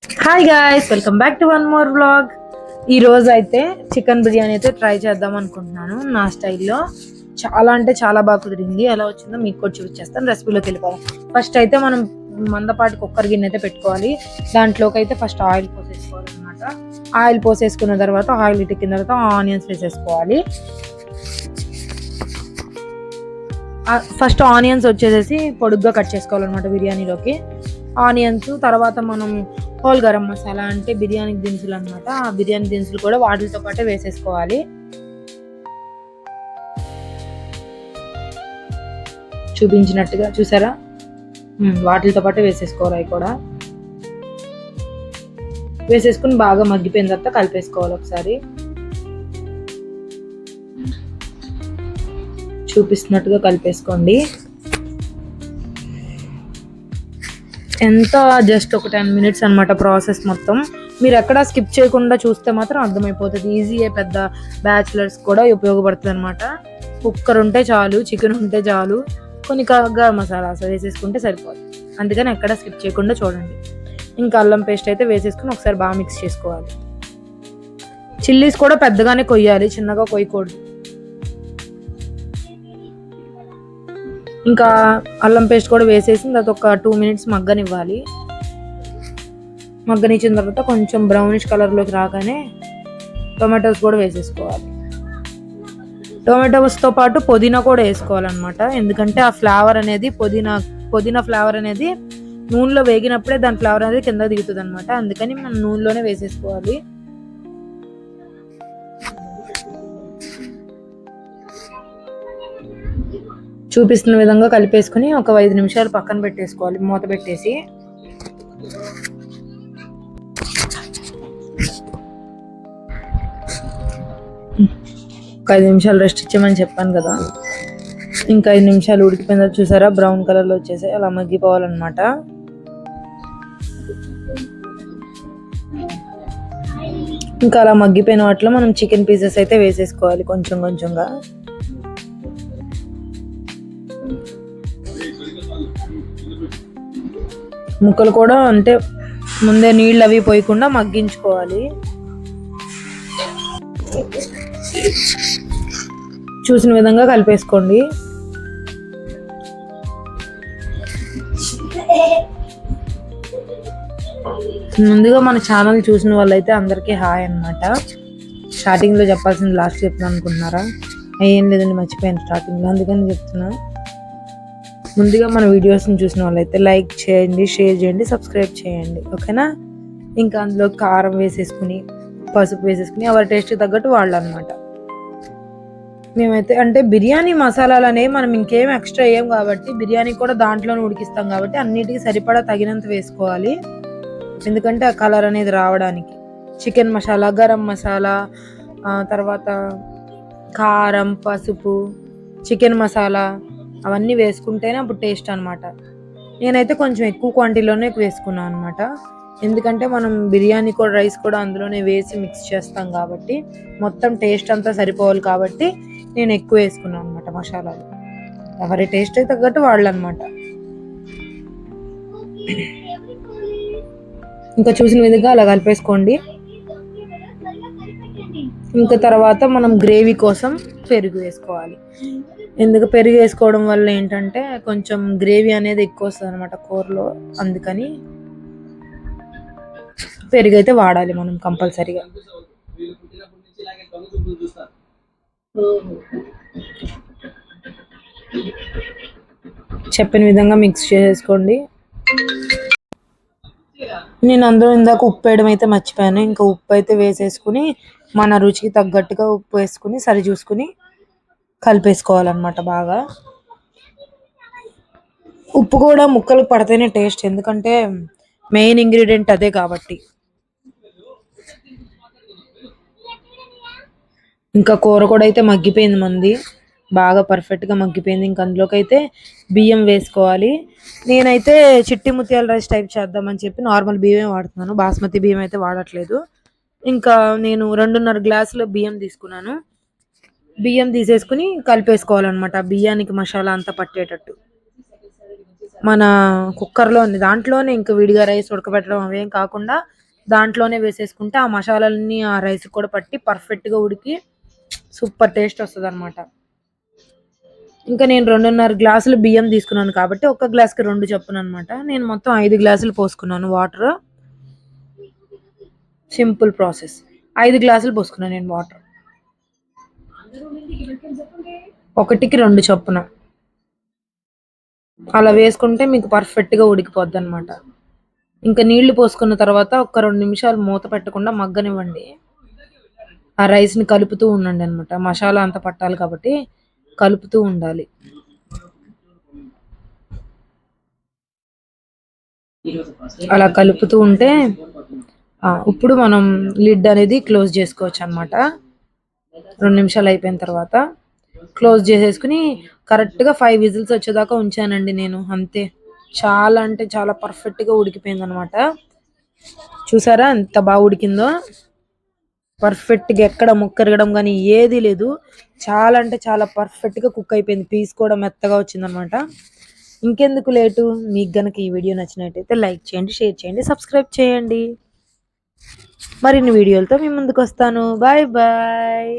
Hi guys, welcome back to one more vlog. ఈ రోజు అయితే చికెన్ బిర్యానీ అయితే ట్రై చేద్దాం అనుకుంటున్నాను నా స్టైల్లో. చాలా అంటే చాలా బాగా కుదిరింది. ఎలా వచ్చిందో మీకు కూడా చూపించేస్తాను. రెసిపీలోకి వెళ్ళిపోవాలి. ఫస్ట్ అయితే మనం మందపాటి కుక్కర్ గిన్నె అయితే పెట్టుకోవాలి. దాంట్లోకి అయితే ఫస్ట్ ఆయిల్ పోసేసుకోవాలన్నమాట. ఆయిల్ పోసేసుకున్న తర్వాత ఆయిల్ ఇటెక్కిన తర్వాత ఆనియన్స్ వేసేసుకోవాలి. ఫస్ట్ ఆనియన్స్ వచ్చేసేసి పొడుగ్గా కట్ చేసుకోవాలన్నమాట బిర్యానీలోకి. ఆనియన్స్ తర్వాత మనం హోల్ గరం మసాలా అంటే బిర్యానీ దినుసులు అనమాట. ఆ బిర్యానీ దినుసులు కూడా వాటితో పాటే వేసేసుకోవాలి. చూపించినట్టుగా చూసారా, వాటితో పాటే వేసేసుకోవాలి. అవి కూడా వేసేసుకుని బాగా మగ్గిపోయిన తర్వాత కలిపేసుకోవాలి. ఒకసారి చూపిస్తున్నట్టుగా కలిపేసుకోండి. ఎంత జస్ట్ ఒక 10 minutes అనమాట ప్రాసెస్ మొత్తం. మీరు ఎక్కడ స్కిప్ చేయకుండా చూస్తే మాత్రం అర్థమైపోతుంది. ఈజీయే, పెద్ద బ్యాచిలర్స్ కూడా ఉపయోగపడుతుంది అనమాట. కుక్కర్ ఉంటే చాలు, చికెన్ ఉంటే చాలు, కొన్ని గరం మసాలాస్ వేసేసుకుంటే సరిపోతుంది. అందుకని ఎక్కడ స్కిప్ చేయకుండా చూడండి. ఇంకా అల్లం పేస్ట్ అయితే వేసేసుకుని ఒకసారి బాగా మిక్స్ చేసుకోవాలి. చిల్లీస్ కూడా పెద్దగానే కొయ్యాలి, చిన్నగా కొయ్యకూడదు. ఇంకా అల్లం పేస్ట్ కూడా వేసేసి తర్వాత ఒక 2 minutes మగ్గనివ్వాలి. మగ్గనిచ్చిన తర్వాత కొంచెం బ్రౌనిష్ కలర్లోకి రాగానే టొమాటోస్ కూడా వేసేసుకోవాలి. టొమాటోస్తో పాటు పుదీనా కూడా వేసుకోవాలన్నమాట. ఎందుకంటే ఆ ఫ్లేవర్ అనేది పుదీనా ఫ్లేవర్ అనేది నూనెలో వేగినప్పుడే దాని ఫ్లేవర్ అనేది కింద దిగుతుంది అనమాట. అందుకని మనం నూనెలోనే వేసేసుకోవాలి. చూపిస్తున్న విధంగా కలిపేసుకుని ఒక 5 నిమిషాలు పక్కన పెట్టేసుకోవాలి, మూత పెట్టేసి. ఒక 5 నిమిషాలు రెస్ట్ ఇచ్చామని చెప్పాను కదా. ఇంకా 5 నిమిషాలు ఉడికిపోయిన చూసారా, బ్రౌన్ కలర్లో వచ్చేసి అలా మగ్గిపోవాలన్నమాట. ఇంకా అలా మగ్గిపోయిన వాటిలో మనం చికెన్ పీసెస్ అయితే వేసేసుకోవాలి కొంచెం కొంచెంగా. ముక్కలు కూడా అంటే ముందే నీళ్ళు అవి పోయకుండా మగ్గించుకోవాలి. చూసిన విధంగా కలిపేసుకోండి. ముందుగా మన ఛానల్ చూసిన వాళ్ళైతే అందరికీ హాయ్ అనమాట. స్టార్టింగ్లో చెప్పాల్సింది లాస్ట్ చెప్తున్నాను అనుకుంటున్నారా? ఏం లేదండి, మర్చిపోయాను స్టార్టింగ్లో, అందుకని చెప్తున్నా. ముందుగా మన వీడియోస్ని చూసిన వాళ్ళైతే లైక్ చేయండి, షేర్ చేయండి, సబ్స్క్రైబ్ చేయండి, ఓకేనా? ఇంకా అందులో కారం వేసేసుకుని పసుపు వేసేసుకుని ఎవరి టేస్ట్కి తగ్గట్టు వాళ్ళు అనమాట. మేమైతే అంటే బిర్యానీ మసాలాలు అనేవి మనం ఇంకేం ఎక్స్ట్రా వేయం కాబట్టి, బిర్యానీ కూడా దాంట్లోనే ఉడికిస్తాం కాబట్టి అన్నిటికీ సరిపడా తగినంత వేసుకోవాలి. ఎందుకంటే ఆ కలర్ అనేది రావడానికి. చికెన్ మసాలా, గరం మసాలా, తర్వాత కారం, పసుపు, చికెన్ మసాలా అవన్నీ వేసుకుంటేనే అప్పుడు టేస్ట్ అనమాట. నేనైతే కొంచెం ఎక్కువ క్వాంటిటీలోనే వేసుకున్నాను అనమాట. ఎందుకంటే మనం బిర్యానీ కూడా రైస్ కూడా అందులోనే వేసి మిక్స్ చేస్తాం కాబట్టి మొత్తం టేస్ట్ అంతా సరిపోవాలి కాబట్టి నేను ఎక్కువ వేసుకున్నాను అనమాట మసాలాలు. ఎవరి టేస్ట్ అయితే తగ్గట్టు వాళ్ళు అనమాట. ఇంకా చూసిన విధంగా అలా కలిపేసుకోండి. ఇంకా తర్వాత మనం గ్రేవీ కోసం పెరుగు వేసుకోవాలి. ఎందుకు పెరుగు వేసుకోవడం వల్ల ఏంటంటే కొంచెం గ్రేవీ అనేది ఎక్కువ వస్తుంది అనమాట కూరలో. అందుకని పెరుగు అయితే వాడాలి మనం కంపల్సరీగా. చెప్పిన విధంగా మిక్స్ చేసేసుకోండి. నేను అందులో ఇందాక ఉప్పు వేయడం అయితే మర్చిపోయాను. ఇంకా ఉప్పు అయితే వేసేసుకుని మన రుచికి తగ్గట్టుగా ఉప్పు వేసుకుని సరి చూసుకుని కలిపేసుకోవాలన్నమాట బాగా. ఉప్పు కూడా ముక్కలు పడితేనే టేస్ట్, ఎందుకంటే మెయిన్ ఇంగ్రీడియంట్ అదే కాబట్టి. ఇంకా కూర కూడా అయితే మగ్గిపోయింది మంది, బాగా పర్ఫెక్ట్గా మగ్గిపోయింది. ఇంకా అందులోకి అయితే బియ్యం వేసుకోవాలి. నేనైతే చిట్టి ముత్యాల రైస్ టైప్ చేద్దామని చెప్పి నార్మల్ బియ్యమే వాడుతున్నాను, బాస్మతి బియ్యం అయితే వాడట్లేదు. ఇంకా నేను 2.5 గ్లాసుల బియ్యం తీసుకున్నాను. బియ్యం తీసేసుకుని కలిపేసుకోవాలన్నమాట, బియ్యానికి మసాలా అంతా పట్టేటట్టు. మన కుక్కర్‌లోనే దాంట్లోనే ఇంక విడిగా రైస్ ఉడకబెట్టడం అవేం కాకుండా దాంట్లోనే వేసేసుకుంటే ఆ మసాలాలన్నీ ఆ రైస్‌కి కూడా పట్టి పర్ఫెక్ట్‌గా ఉడికి సూపర్ టేస్ట్ వస్తదనమాట. ఇంకా నేను 2:30 గ్లాసులు బియ్యం తీసుకున్నాను కాబట్టి ఒక్క గ్లాస్‌కి 2 చొప్పుననమాట. నేను మొత్తం 5 గ్లాసులు పోసుకున్నాను వాటరు. Simple process. 5 గ్లాసులు పోసుకున్నా నేను వాటర్. ఒకటికి 2 చొప్పున. అలా వేసుకుంటే మీకు పర్ఫెక్ట్‌గా ఉడికిపోద్దనమాట. ఇంకా నీళ్లు పోసుకున్న తర్వాత ఒక 2 నిమిషాలు మూత పెట్టకుండా మగ్గనివ్వండి. ఆ రైస్‌ని కలుపుతూ ఉండండనమాట. మసాలా అంతా పట్టాలి కాబట్టి కలుపుతూ ఉండాలి. అలా కలుపుతూ ఉంటే ఇప్పుడు మనం లిడ్ అనేది క్లోజ్ చేసుకోవచ్చనమాట. 2 నిమిషాలు అయిపోయిన తర్వాత క్లోజ్ చేసేసుకొని కరెక్ట్‌గా 5 విజిల్స్ వచ్చేదాకా ఉంచానండి నేను. అంతే. చాలా అంటే చాలా పర్ఫెక్ట్‌గా ఉడికిపోయిందనమాట. చూసారా ఎంత బాగా ఉడికిందో? పర్ఫెక్ట్‌గా ఎక్కడ ముక్కరగడం గానీ ఏదీ లేదు. చాలా అంటే చాలా పర్ఫెక్ట్‌గా కుక్ అయిపోయింది. పీస్ కూడా మెత్తగా వచ్చిందనమాట. ఇంకెందుకు లేటు? మీకు గనక ఈ వీడియో నచ్చినట్టయితే లైక్ చేయండి, షేర్ చేయండి, సబ్స్క్రైబ్ చేయండి. మరిన్ని వీడియోలతో మీ ముందుకొస్తాను. Bye bye.